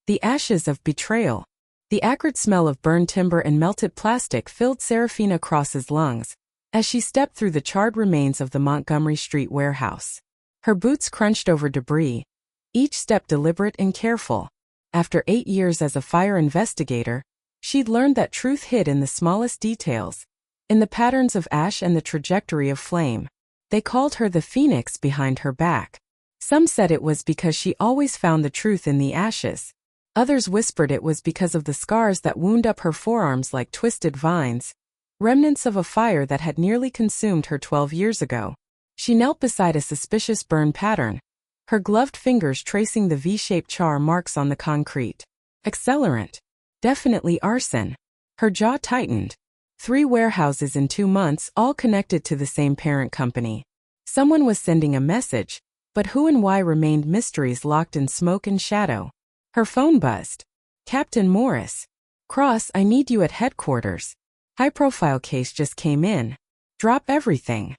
The ashes of betrayal. The acrid smell of burned timber and melted plastic filled Serafina Cross's lungs as she stepped through the charred remains of the Montgomery Street warehouse. Her boots crunched over debris, each step deliberate and careful. After 8 years as a fire investigator, she'd learned that truth hid in the smallest details, in the patterns of ash and the trajectory of flame. They called her the phoenix behind her back. Some said it was because she always found the truth in the ashes. Others whispered it was because of the scars that wound up her forearms like twisted vines, remnants of a fire that had nearly consumed her 12 years ago. She knelt beside a suspicious burn pattern, her gloved fingers tracing the V-shaped char marks on the concrete. Accelerant. Definitely arson. Her jaw tightened. 3 warehouses in 2 months, all connected to the same parent company. Someone was sending a message, but who and why remained mysteries locked in smoke and shadow. Her phone buzzed. Captain Morris. Cross, I need you at headquarters. High-profile case just came in. Drop everything.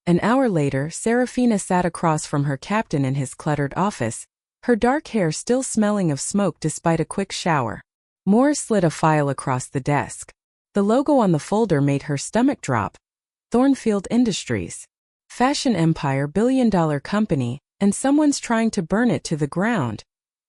An hour later, Serafina sat across from her captain in his cluttered office, her dark hair still smelling of smoke despite a quick shower. Morris slid a file across the desk. The logo on the folder made her stomach drop. Thornfield Industries. Fashion empire, billion-dollar company, and someone's trying to burn it to the ground,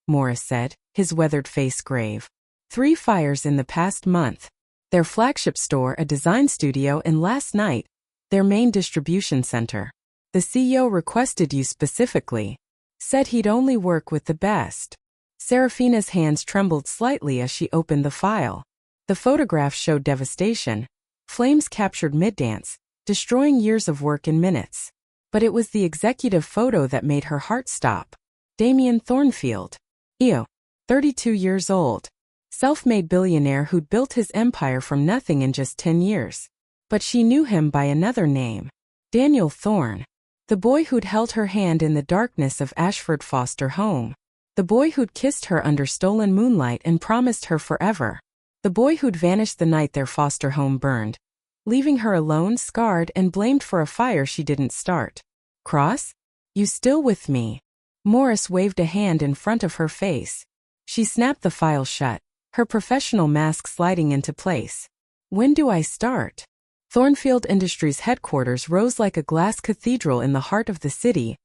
Morris said, his weathered face grave. 3 fires in the past month. Their flagship store, a design studio, and last night, their main distribution center. The CEO requested you specifically. Said he'd only work with the best. Serafina's hands trembled slightly as she opened the file. The photograph showed devastation. Flames captured mid-dance, destroying years of work in minutes. But it was the executive photo that made her heart stop. Damien Thornfield. EO. 32 years old. Self-made billionaire who'd built his empire from nothing in just 10 years. But she knew him by another name. Daniel Thorne. The boy who'd held her hand in the darkness of Ashford foster home. The boy who'd kissed her under stolen moonlight and promised her forever. The boy who'd vanished the night their foster home burned, leaving her alone, scarred, and blamed for a fire she didn't start. Cross? You still with me? Morris waved a hand in front of her face. She snapped the file shut, her professional mask sliding into place. When do I start? Thornfield Industries headquarters rose like a glass cathedral in the heart of the city,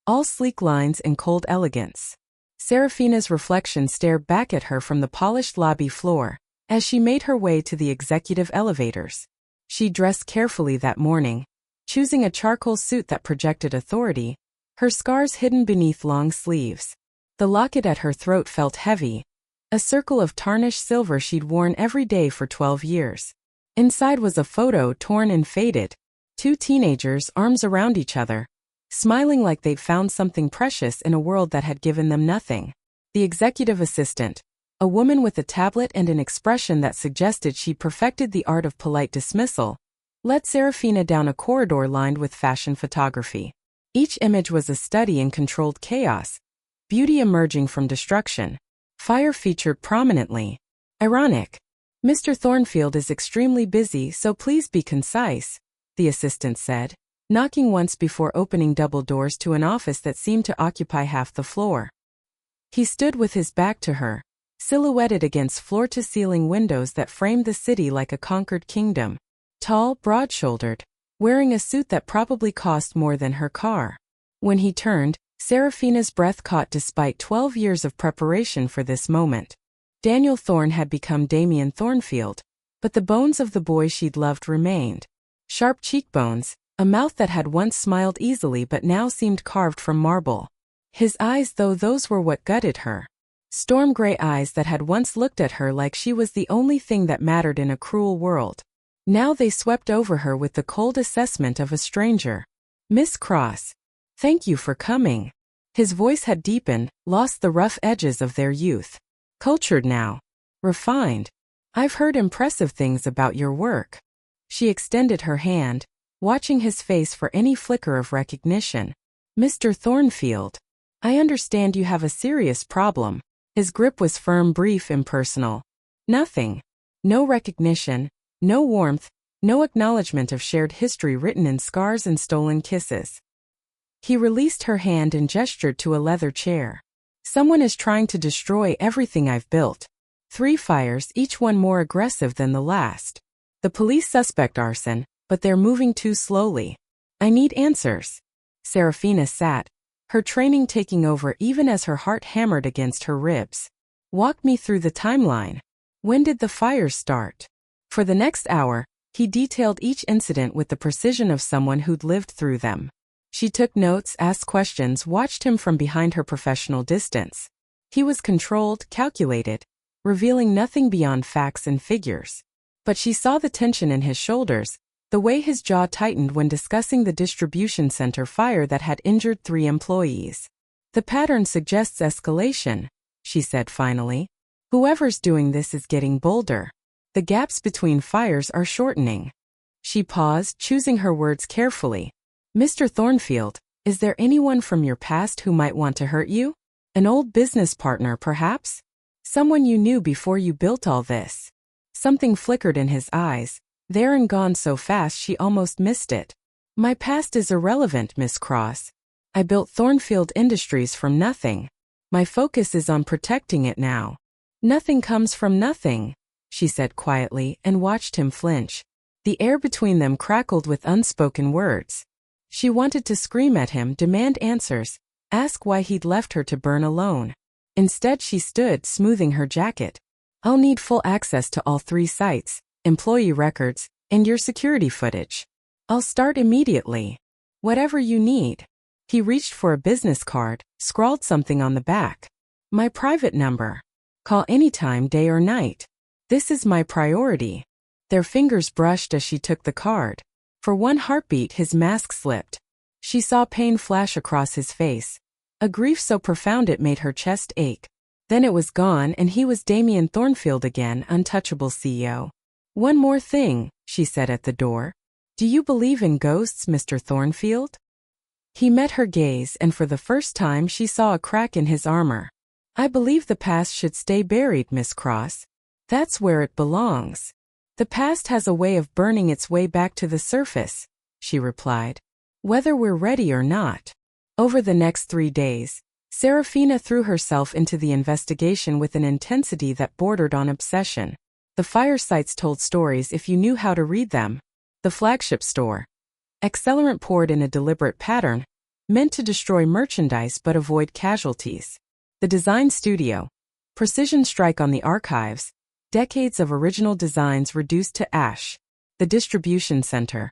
all sleek lines and cold elegance. Serafina's reflection stared back at her from the polished lobby floor as she made her way to the executive elevators. She dressed carefully that morning, choosing a charcoal suit that projected authority, her scars hidden beneath long sleeves. The locket at her throat felt heavy, a circle of tarnished silver she'd worn every day for 12 years. Inside was a photo torn and faded, 2 teenagers, arms around each other, smiling like they'd found something precious in a world that had given them nothing. The executive assistant, a woman with a tablet and an expression that suggested she'd perfected the art of polite dismissal, led Serafina down a corridor lined with fashion photography. Each image was a study in controlled chaos, beauty emerging from destruction. Fire featured prominently. Ironic. Mr. Thornfield is extremely busy, so please be concise, the assistant said, knocking once before opening double doors to an office that seemed to occupy half the floor. He stood with his back to her, silhouetted against floor-to-ceiling windows that framed the city like a conquered kingdom. Tall, broad-shouldered, wearing a suit that probably cost more than her car. When he turned, Serafina's breath caught despite 12 years of preparation for this moment. Daniel Thorne had become Damien Thornfield, but the bones of the boy she'd loved remained. Sharp cheekbones, a mouth that had once smiled easily but now seemed carved from marble. His eyes, though, those were what gutted her. Storm gray eyes that had once looked at her like she was the only thing that mattered in a cruel world. Now they swept over her with the cold assessment of a stranger. Miss Cross. Thank you for coming. His voice had deepened, lost the rough edges of their youth. Cultured now. Refined. I've heard impressive things about your work. She extended her hand, watching his face for any flicker of recognition. Mr. Thornfield. I understand you have a serious problem. His grip was firm, brief, impersonal. Nothing. No recognition, no warmth, no acknowledgement of shared history written in scars and stolen kisses. He released her hand and gestured to a leather chair. Someone is trying to destroy everything I've built. 3 fires, each one more aggressive than the last. The police suspect arson, but they're moving too slowly. I need answers. Serafina sat, her training taking over even as her heart hammered against her ribs. Walk me through the timeline. When did the fires start? For the next hour, he detailed each incident with the precision of someone who'd lived through them. She took notes, asked questions, watched him from behind her professional distance. He was controlled, calculated, revealing nothing beyond facts and figures. But she saw the tension in his shoulders, the way his jaw tightened when discussing the distribution center fire that had injured 3 employees. The pattern suggests escalation, she said finally. Whoever's doing this is getting bolder. The gaps between fires are shortening. She paused, choosing her words carefully. Mr. Thornfield, is there anyone from your past who might want to hurt you? An old business partner, perhaps? Someone you knew before you built all this? Something flickered in his eyes, there and gone so fast she almost missed it. My past is irrelevant, Miss Cross. I built Thornfield Industries from nothing. My focus is on protecting it now. Nothing comes from nothing, she said quietly and watched him flinch. The air between them crackled with unspoken words. She wanted to scream at him, demand answers, ask why he'd left her to burn alone. Instead she stood, smoothing her jacket. I'll need full access to all 3 sites, employee records, and your security footage. I'll start immediately. Whatever you need. He reached for a business card, scrawled something on the back. My private number. Call anytime, day or night. This is my priority. Their fingers brushed as she took the card. For one heartbeat his mask slipped. She saw pain flash across his face, a grief so profound it made her chest ache. Then it was gone and he was Damien Thornfield again, untouchable CEO. One more thing, she said at the door. Do you believe in ghosts, Mr. Thornfield? He met her gaze and for the first time she saw a crack in his armor. I believe the past should stay buried, Miss Cross. That's where it belongs. The past has a way of burning its way back to the surface, she replied. Whether we're ready or not. Over the next 3 days, Serafina threw herself into the investigation with an intensity that bordered on obsession. The fire sites told stories if you knew how to read them. The flagship store. Accelerant poured in a deliberate pattern, meant to destroy merchandise but avoid casualties. The design studio. Precision strike on the archives. Decades of original designs reduced to ash. The distribution center.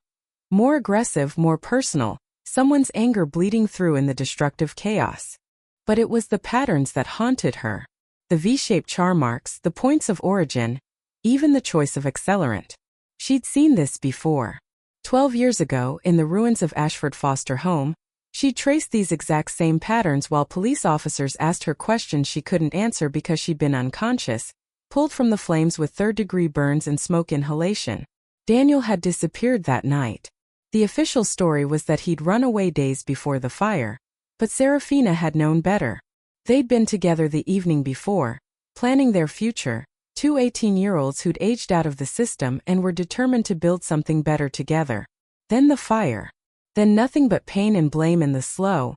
More aggressive, more personal, someone's anger bleeding through in the destructive chaos. But it was the patterns that haunted her. The V-shaped char marks, the points of origin, even the choice of accelerant. She'd seen this before. 12 years ago, in the ruins of Ashford Foster Home, she traced these exact same patterns while police officers asked her questions she couldn't answer because she'd been unconscious, pulled from the flames with third-degree burns and smoke inhalation. Daniel had disappeared that night. The official story was that he'd run away days before the fire, but Serafina had known better. They'd been together the evening before, planning their future, 2 18-year-olds who'd aged out of the system and were determined to build something better together. Then the fire. Then nothing but pain and blame in the slow,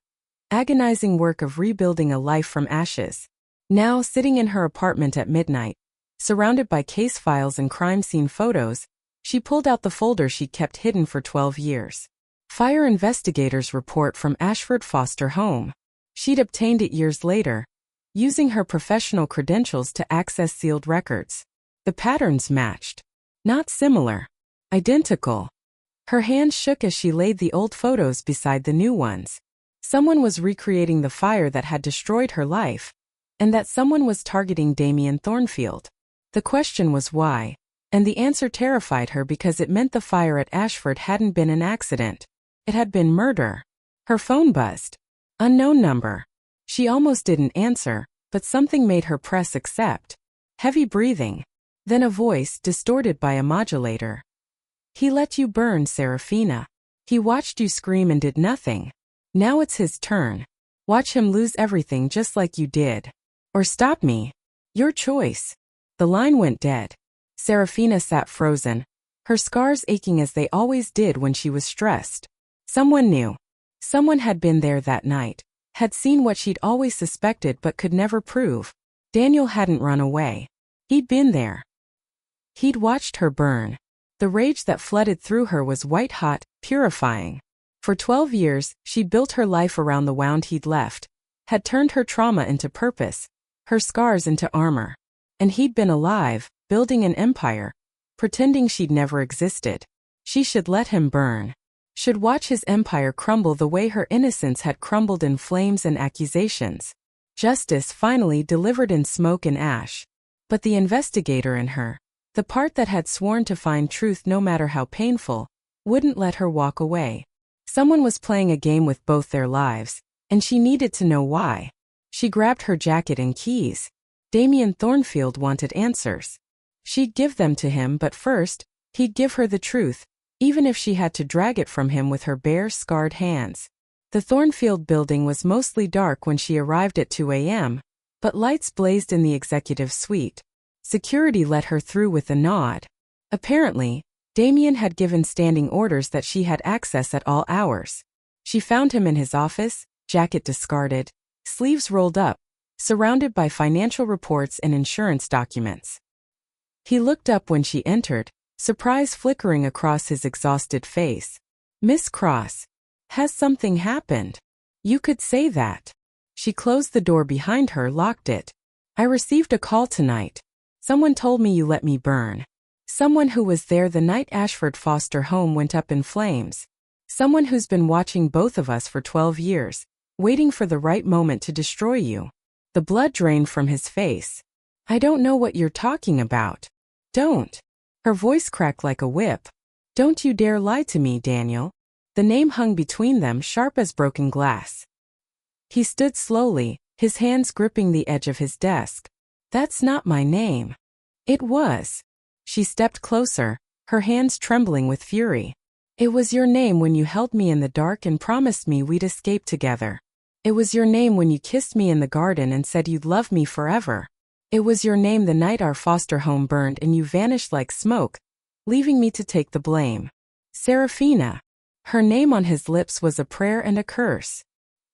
agonizing work of rebuilding a life from ashes. Now, sitting in her apartment at midnight, surrounded by case files and crime scene photos, she pulled out the folder she'd kept hidden for 12 years. Fire investigators' report from Ashford Foster Home. She'd obtained it years later, using her professional credentials to access sealed records. The patterns matched. Not similar. Identical. Her hands shook as she laid the old photos beside the new ones. Someone was recreating the fire that had destroyed her life, and that someone was targeting Damien Thornfield. The question was why, and the answer terrified her because it meant the fire at Ashford hadn't been an accident. It had been murder. Her phone buzzed. Unknown number. She almost didn't answer, but something made her press accept. Heavy breathing. Then a voice, distorted by a modulator. He let you burn, Serafina. He watched you scream and did nothing. Now it's his turn. Watch him lose everything just like you did. Or stop me. Your choice. The line went dead. Serafina sat frozen, her scars aching as they always did when she was stressed. Someone knew. Someone had been there that night, had seen what she'd always suspected but could never prove. Daniel hadn't run away. He'd been there. He'd watched her burn. The rage that flooded through her was white-hot, purifying. For 12 years, she'd built her life around the wound he'd left, had turned her trauma into purpose, her scars into armor. And he'd been alive, building an empire, pretending she'd never existed. She should let him burn. Should watch his empire crumble the way her innocence had crumbled in flames and accusations. Justice finally delivered in smoke and ash. But the investigator in her, the part that had sworn to find truth no matter how painful, wouldn't let her walk away. Someone was playing a game with both their lives, and she needed to know why. She grabbed her jacket and keys. Damien Thornfield wanted answers. She'd give them to him, but first, he'd give her the truth, even if she had to drag it from him with her bare, scarred hands. The Thornfield building was mostly dark when she arrived at 2 a.m., but lights blazed in the executive suite. Security let her through with a nod. Apparently, Damien had given standing orders that she had access at all hours. She found him in his office, jacket discarded, sleeves rolled up, surrounded by financial reports and insurance documents. He looked up when she entered, surprise flickering across his exhausted face. "Miss Cross, has something happened? You could say that." She closed the door behind her, locked it. "I received a call tonight. Someone told me you let me burn. Someone who was there the night Ashford foster home went up in flames. Someone who's been watching both of us for 12 years, waiting for the right moment to destroy you." The blood drained from his face. "I don't know what you're talking about." "Don't." Her voice cracked like a whip. "Don't you dare lie to me, Daniel." The name hung between them, sharp as broken glass. He stood slowly, his hands gripping the edge of his desk. "That's not my name." "It was." She stepped closer, her hands trembling with fury. "It was your name when you held me in the dark and promised me we'd escape together. It was your name when you kissed me in the garden and said you'd love me forever. It was your name the night our foster home burned and you vanished like smoke, leaving me to take the blame. Serafina." Her name on his lips was a prayer and a curse.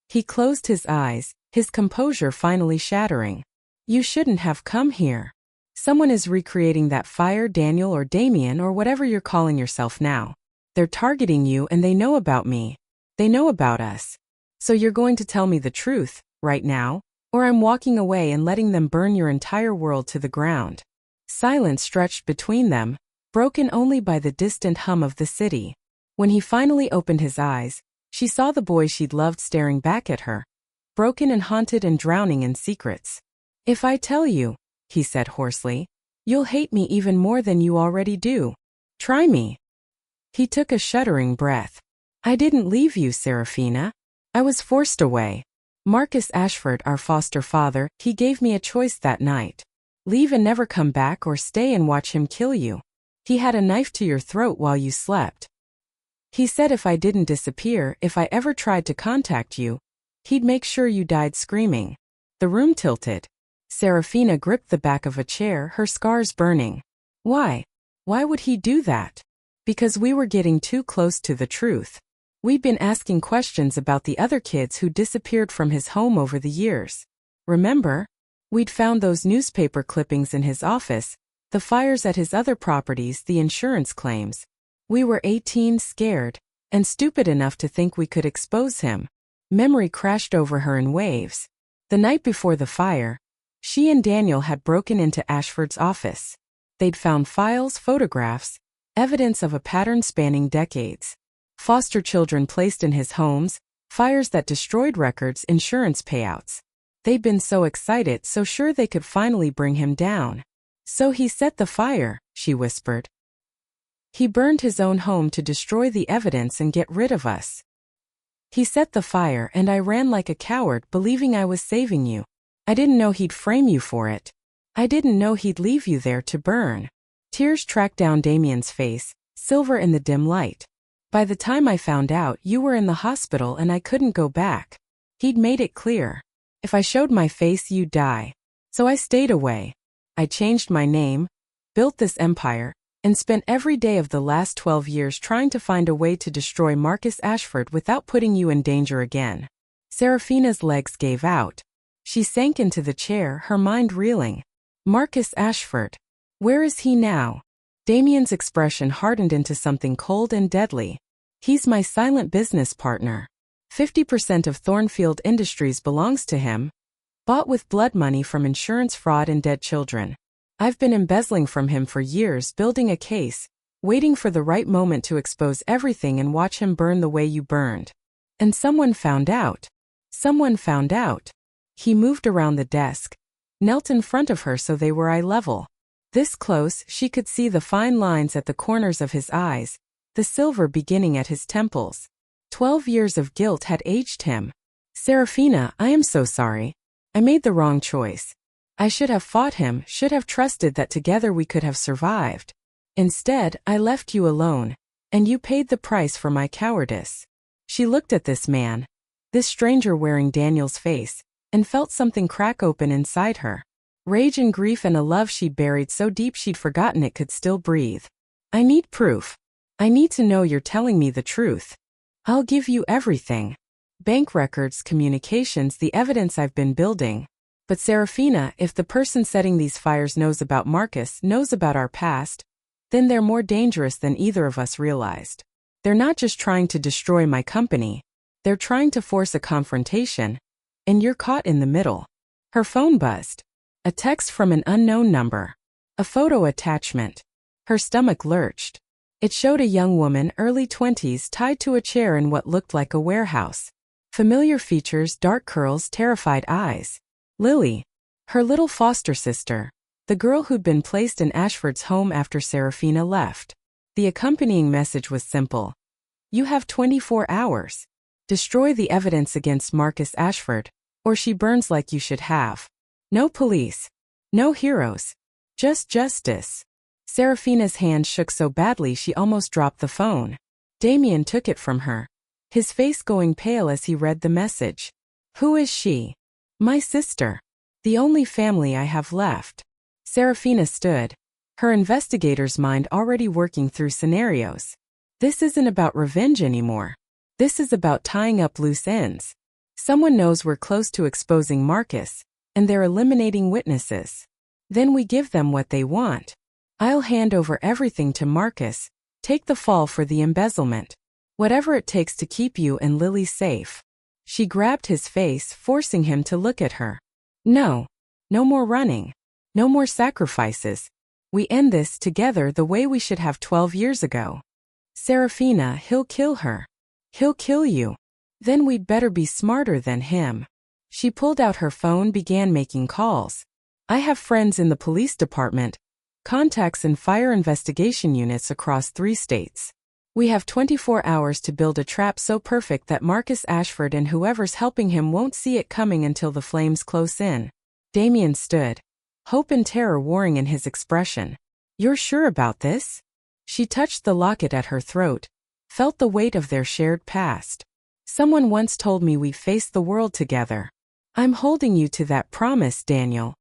He closed his eyes, his composure finally shattering. "You shouldn't have come here. Someone is recreating that fire, Daniel or Damien or whatever you're calling yourself now. They're targeting you and they know about me. They know about us. So you're going to tell me the truth, right now, or I'm walking away and letting them burn your entire world to the ground." Silence stretched between them, broken only by the distant hum of the city. When he finally opened his eyes, she saw the boy she'd loved staring back at her, broken and haunted and drowning in secrets. "If I tell you," he said hoarsely, "you'll hate me even more than you already do. Try me." He took a shuddering breath. "I didn't leave you, Serafina. I was forced away. Marcus Ashford, our foster father, he gave me a choice that night. Leave and never come back or stay and watch him kill you. He had a knife to your throat while you slept. He said if I didn't disappear, if I ever tried to contact you, he'd make sure you died screaming." The room tilted. Serafina gripped the back of a chair, her scars burning. "Why? Why would he do that?" "Because we were getting too close to the truth. We'd been asking questions about the other kids who disappeared from his home over the years. Remember? We'd found those newspaper clippings in his office, the fires at his other properties, the insurance claims. We were 18, scared, and stupid enough to think we could expose him." Memory crashed over her in waves. The night before the fire, she and Daniel had broken into Ashford's office. They'd found files, photographs, evidence of a pattern spanning decades. Foster children placed in his homes, fires that destroyed records, insurance payouts. They'd been so excited, so sure they could finally bring him down. "So he set the fire," she whispered. "He burned his own home to destroy the evidence and get rid of us. He set the fire and I ran like a coward, believing I was saving you. I didn't know he'd frame you for it. I didn't know he'd leave you there to burn." Tears tracked down Damien's face, silver in the dim light. "By the time I found out, you were in the hospital and I couldn't go back. He'd made it clear. If I showed my face, you'd die. So I stayed away. I changed my name, built this empire, and spent every day of the last 12 years trying to find a way to destroy Marcus Ashford without putting you in danger again." Serafina's legs gave out. She sank into the chair, her mind reeling. Marcus Ashford. Where is he now? Damien's expression hardened into something cold and deadly. He's my silent business partner. 50% of Thornfield Industries belongs to him. Bought with blood money from insurance fraud and dead children. I've been embezzling from him for years, building a case, waiting for the right moment to expose everything and watch him burn the way you burned. And someone found out. Someone found out. He moved around the desk, knelt in front of her so they were eye level. This close, she could see the fine lines at the corners of his eyes, the silver beginning at his temples. 12 years of guilt had aged him. Serafina, I am so sorry. I made the wrong choice. I should have fought him, should have trusted that together we could have survived. Instead, I left you alone, and you paid the price for my cowardice. She looked at this man, this stranger wearing Daniel's face, and felt something crack open inside her. Rage and grief and a love she'd buried so deep she'd forgotten it could still breathe. I need proof. I need to know you're telling me the truth. I'll give you everything. Bank records, communications, the evidence I've been building. But Serafina, if the person setting these fires knows about Marcus, knows about our past, then they're more dangerous than either of us realized. They're not just trying to destroy my company. They're trying to force a confrontation. And you're caught in the middle. Her phone buzzed. A text from an unknown number. A photo attachment. Her stomach lurched. It showed a young woman, early 20s, tied to a chair in what looked like a warehouse. Familiar features, dark curls, terrified eyes. Lily. Her little foster sister. The girl who'd been placed in Ashford's home after Serafina left. The accompanying message was simple. You have 24 hours. Destroy the evidence against Marcus Ashford, or she burns like you should have. No police. No heroes. Just justice. Serafina's hand shook so badly she almost dropped the phone. Damien took it from her, his face going pale as he read the message. Who is she? My sister. The only family I have left. Serafina stood, her investigator's mind already working through scenarios. This isn't about revenge anymore. This is about tying up loose ends. Someone knows we're close to exposing Marcus, and they're eliminating witnesses. Then we give them what they want. I'll hand over everything to Marcus, take the fall for the embezzlement. Whatever it takes to keep you and Lily safe. She grabbed his face, forcing him to look at her. No. No more running. No more sacrifices. We end this together the way we should have 12 years ago. Serafina, he'll kill her. He'll kill you. Then we'd better be smarter than him. She pulled out her phone, began making calls. I have friends in the police department, contacts in fire investigation units across 3 states. We have 24 hours to build a trap so perfect that Marcus Ashford and whoever's helping him won't see it coming until the flames close in. Damien stood, hope and terror warring in his expression. You're sure about this? She touched the locket at her throat, felt the weight of their shared past. Someone once told me we faced the world together. I'm holding you to that promise, Daniel.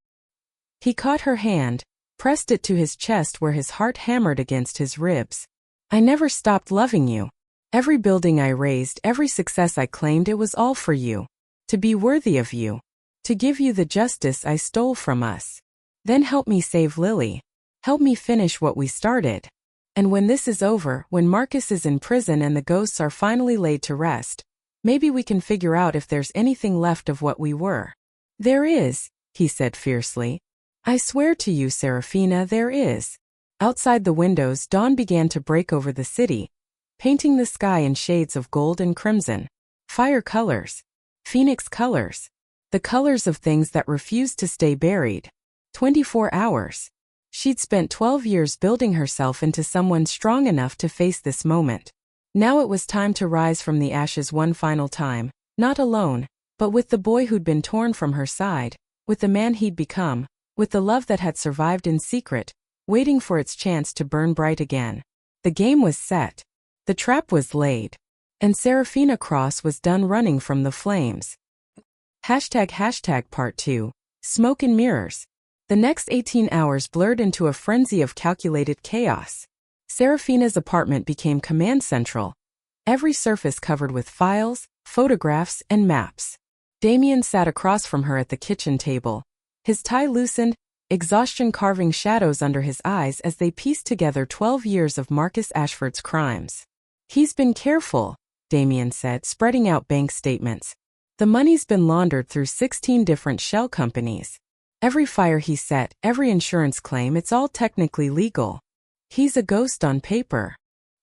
He caught her hand, pressed it to his chest where his heart hammered against his ribs. I never stopped loving you. Every building I raised, every success I claimed, it was all for you. To be worthy of you. To give you the justice I stole from us. Then help me save Lily. Help me finish what we started. And when this is over, when Marcus is in prison and the ghosts are finally laid to rest, maybe we can figure out if there's anything left of what we were. There is, he said fiercely. I swear to you, Serafina, there is. Outside the windows, dawn began to break over the city, painting the sky in shades of gold and crimson. Fire colors. Phoenix colors. The colors of things that refused to stay buried. 24 hours. She'd spent 12 years building herself into someone strong enough to face this moment. Now it was time to rise from the ashes one final time, not alone, but with the boy who'd been torn from her side, with the man he'd become, with the love that had survived in secret, waiting for its chance to burn bright again. The game was set. The trap was laid. And Serafina Cross was done running from the flames. ## Part 2. Smoke and mirrors. The next 18 hours blurred into a frenzy of calculated chaos. Serafina's apartment became command central. Every surface covered with files, photographs, and maps. Damien sat across from her at the kitchen table. His tie loosened, exhaustion carving shadows under his eyes as they pieced together 12 years of Marcus Ashford's crimes. He's been careful, Damien said, spreading out bank statements. The money's been laundered through 16 different shell companies. Every fire he set, every insurance claim, it's all technically legal. He's a ghost on paper.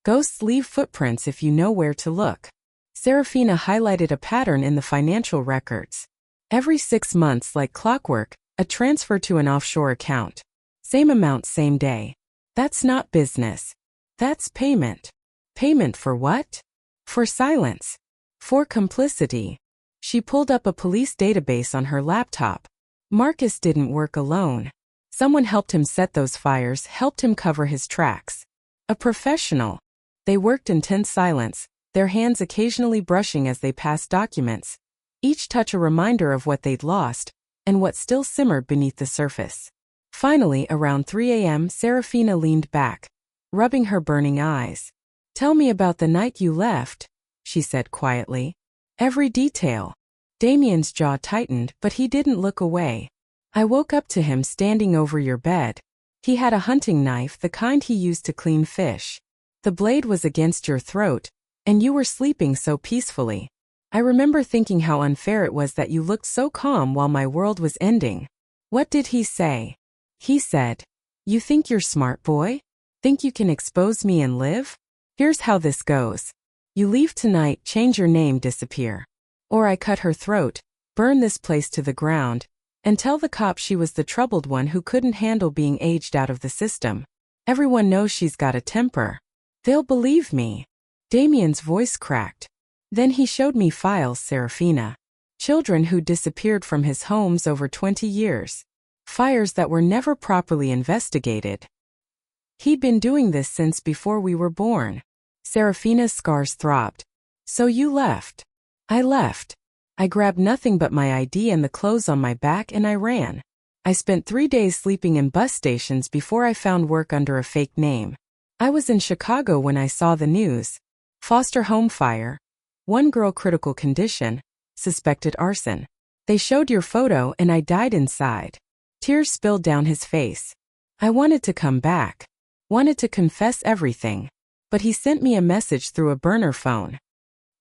Ghosts leave footprints if you know where to look. Serafina highlighted a pattern in the financial records. Every 6 months, like clockwork, a transfer to an offshore account. Same amount, same day. That's not business. That's payment. Payment for what? For silence. For complicity. She pulled up a police database on her laptop. Marcus didn't work alone. Someone helped him set those fires, helped him cover his tracks. A professional. They worked in tense silence, their hands occasionally brushing as they passed documents, each touch a reminder of what they'd lost, and what still simmered beneath the surface. Finally, around 3 a.m., Serafina leaned back, rubbing her burning eyes. "Tell me about the night you left," she said quietly. "Every detail." Damien's jaw tightened, but he didn't look away. "I woke up to him standing over your bed. He had a hunting knife, the kind he used to clean fish. The blade was against your throat, and you were sleeping so peacefully. I remember thinking how unfair it was that you looked so calm while my world was ending." "What did he say?" "He said, 'You think you're smart, boy? Think you can expose me and live? Here's how this goes. You leave tonight, change your name, disappear. Or I cut her throat, burn this place to the ground, and tell the cops she was the troubled one who couldn't handle being aged out of the system. Everyone knows she's got a temper. They'll believe me.'" Damien's voice cracked. "Then he showed me files, Serafina. Children who disappeared from his homes over 20 years. Fires that were never properly investigated. He'd been doing this since before we were born." Serafina's scars throbbed. "So you left." "I left. I grabbed nothing but my ID and the clothes on my back and I ran. I spent 3 days sleeping in bus stations before I found work under a fake name. I was in Chicago when I saw the news. Foster home fire. 1 girl critical condition, suspected arson. They showed your photo and I died inside." Tears spilled down his face. "I wanted to come back. Wanted to confess everything. But he sent me a message through a burner phone.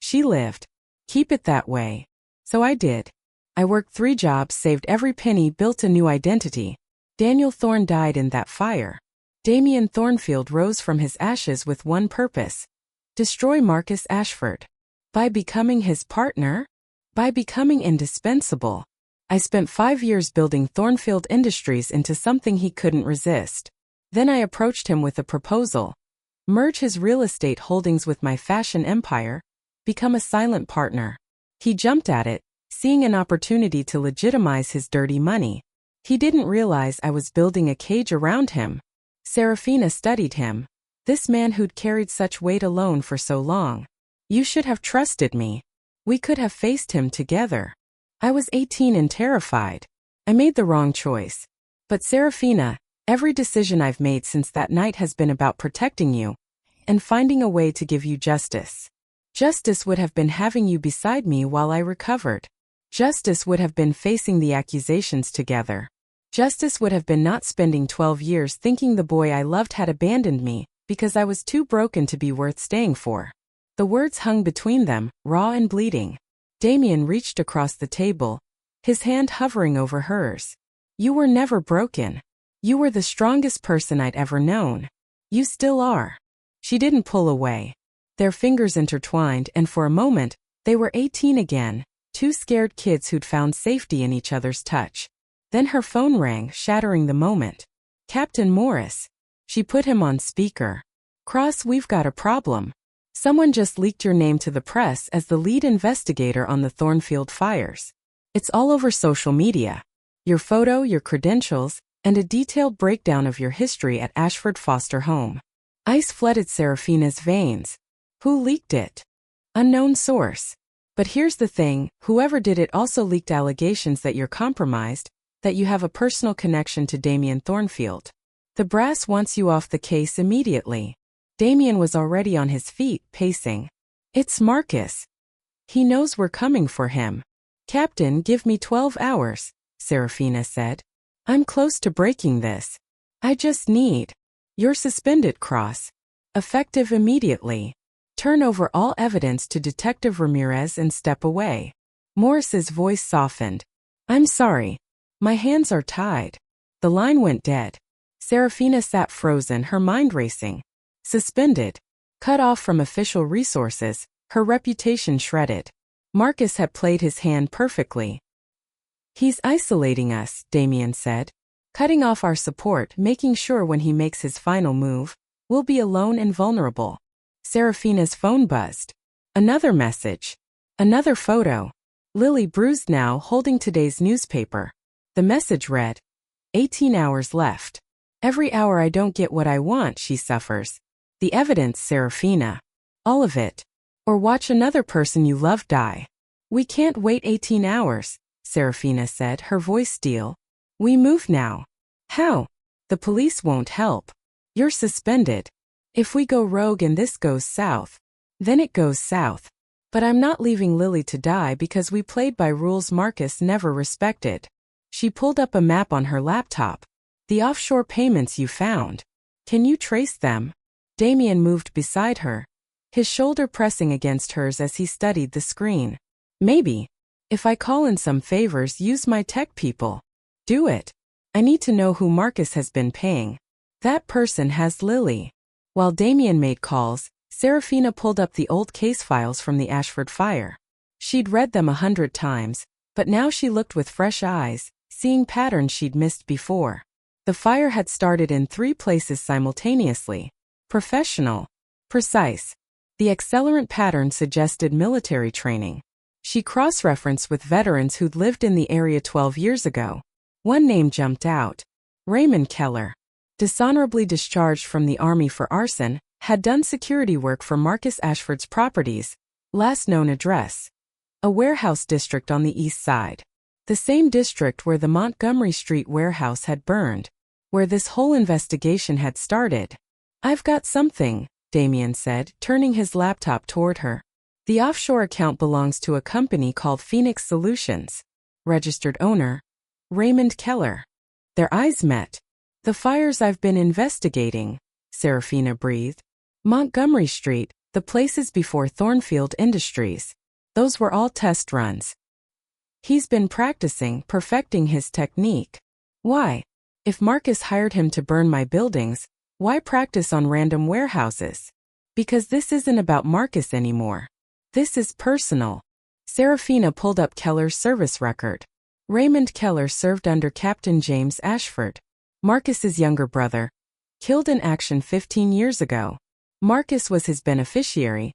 She lived. Keep it that way. So I did. I worked 3 jobs, saved every penny, built a new identity. Daniel Thorne died in that fire." Damien Thornfield rose from his ashes with one purpose: destroy Marcus Ashford. By becoming his partner? By becoming indispensable. "I spent 5 years building Thornfield Industries into something he couldn't resist. Then I approached him with a proposal. Merge his real estate holdings with my fashion empire, become a silent partner. He jumped at it, seeing an opportunity to legitimize his dirty money. He didn't realize I was building a cage around him." Serafina studied him. "This man who'd carried such weight alone for so long. You should have trusted me. We could have faced him together. I was 18 and terrified. I made the wrong choice. But Serafina, every decision I've made since that night has been about protecting you and finding a way to give you justice. Justice would have been having you beside me while I recovered. Justice would have been facing the accusations together. Justice would have been not spending 12 years thinking the boy I loved had abandoned me because I was too broken to be worth staying for." The words hung between them, raw and bleeding. Damien reached across the table, his hand hovering over hers. "You were never broken. You were the strongest person I'd ever known. You still are." She didn't pull away. Their fingers intertwined, and for a moment, they were 18 again, 2 scared kids who'd found safety in each other's touch. Then her phone rang, shattering the moment. "Captain Morris." She put him on speaker. "Cross, we've got a problem. Someone just leaked your name to the press as the lead investigator on the Thornfield fires. It's all over social media. Your photo, your credentials, and a detailed breakdown of your history at Ashford Foster Home." Ice flooded Serafina's veins. "Who leaked it?" "Unknown source. But here's the thing, whoever did it also leaked allegations that you're compromised, that you have a personal connection to Damien Thornfield. The brass wants you off the case immediately." Damien was already on his feet, pacing. "It's Marcus. He knows we're coming for him. Captain, give me 12 hours, Serafina said. I'm close to breaking this. I just need. You're suspended, Cross. Effective immediately. Turn over all evidence to Detective Ramirez and step away. Morris's voice softened. I'm sorry. My hands are tied. The line went dead. Serafina sat frozen, her mind racing. Suspended. Cut off from official resources, her reputation shredded. Marcus had played his hand perfectly. He's isolating us, Damien said. Cutting off our support, making sure when he makes his final move, we'll be alone and vulnerable. Serafina's phone buzzed. Another message. Another photo. Lily, bruised now, holding today's newspaper. The message read, 18 hours left. Every hour I don't get what I want, she suffers. The evidence, Serafina. All of it. Or watch another person you love die. We can't wait 18 hours, Serafina said, her voice steel. We move now. How? The police won't help. You're suspended. If we go rogue and this goes south, then it goes south. But I'm not leaving Lily to die because we played by rules Marcus never respected. She pulled up a map on her laptop. The offshore payments you found. Can you trace them? Damien moved beside her, his shoulder pressing against hers as he studied the screen. Maybe. If I call in some favors, use my tech people. Do it. I need to know who Marcus has been paying. That person has Lily. While Damien made calls, Serafina pulled up the old case files from the Ashford fire. She'd read them 100 times, but now she looked with fresh eyes, seeing patterns she'd missed before. The fire had started in 3 places simultaneously. Professional. Precise. The accelerant pattern suggested military training. She cross-referenced with veterans who'd lived in the area 12 years ago. One name jumped out. Raymond Keller. Dishonorably discharged from the Army for arson, had done security work for Marcus Ashford's properties. Last known address. A warehouse district on the east side. The same district where the Montgomery Street warehouse had burned. Where this whole investigation had started. I've got something, Damien said, turning his laptop toward her. The offshore account belongs to a company called Phoenix Solutions. Registered owner, Raymond Keller. Their eyes met. The fires I've been investigating, Serafina breathed. Montgomery Street, the places before Thornfield Industries. Those were all test runs. He's been practicing, perfecting his technique. Why? If Marcus hired him to burn my buildings, why practice on random warehouses? Because this isn't about Marcus anymore. This is personal. Serafina pulled up Keller's service record. Raymond Keller served under Captain James Ashford, Marcus's younger brother, killed in action 15 years ago. Marcus was his beneficiary,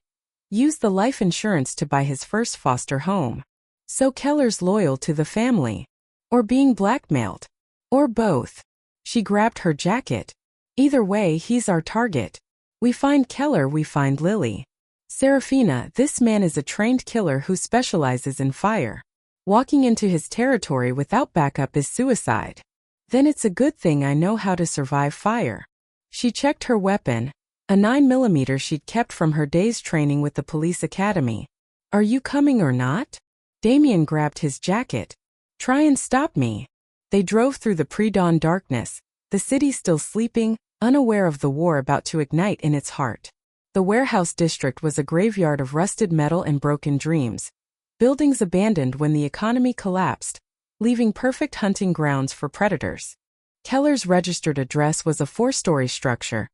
used the life insurance to buy his first foster home. So Keller's loyal to the family. Or being blackmailed. Or both. She grabbed her jacket. Either way, he's our target. We find Keller, we find Lily. Serafina, this man is a trained killer who specializes in fire. Walking into his territory without backup is suicide. Then it's a good thing I know how to survive fire. She checked her weapon, a 9mm she'd kept from her day's training with the police academy. Are you coming or not? Damien grabbed his jacket. Try and stop me. They drove through the pre-dawn darkness, the city still sleeping, unaware of the war about to ignite in its heart. The warehouse district was a graveyard of rusted metal and broken dreams. Buildings abandoned when the economy collapsed, leaving perfect hunting grounds for predators. Keller's registered address was a 4-story structure.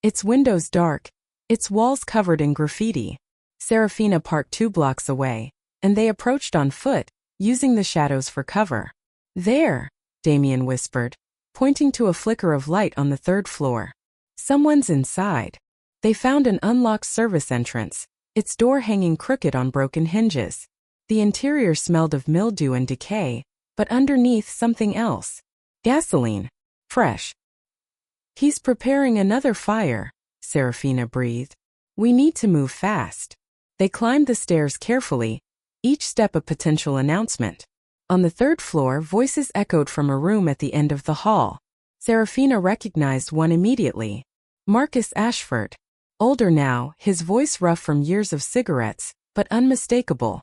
Its windows dark, its walls covered in graffiti. Serafina parked 2 blocks away, and they approached on foot, using the shadows for cover. There, Damien whispered, pointing to a flicker of light on the 3rd floor. Someone's inside. They found an unlocked service entrance, its door hanging crooked on broken hinges. The interior smelled of mildew and decay, but underneath something else. Gasoline. Fresh. He's preparing another fire, Serafina breathed. We need to move fast. They climbed the stairs carefully, each step a potential announcement. On the 3rd floor, voices echoed from a room at the end of the hall. Serafina recognized one immediately. Marcus Ashford. Older now, his voice rough from years of cigarettes, but unmistakable.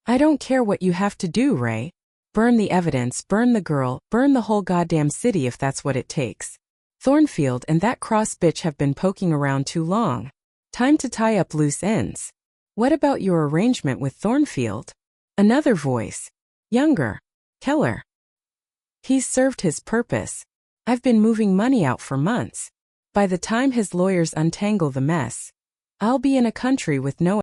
I don't care what you have to do, Ray. Burn the evidence, burn the girl, burn the whole goddamn city if that's what it takes. Thornfield and that cross bitch have been poking around too long. Time to tie up loose ends. What about your arrangement with Thornfield? Another voice. Younger. Keller. He's served his purpose. I've been moving money out for months. By the time his lawyers untangle the mess, I'll be in a country with no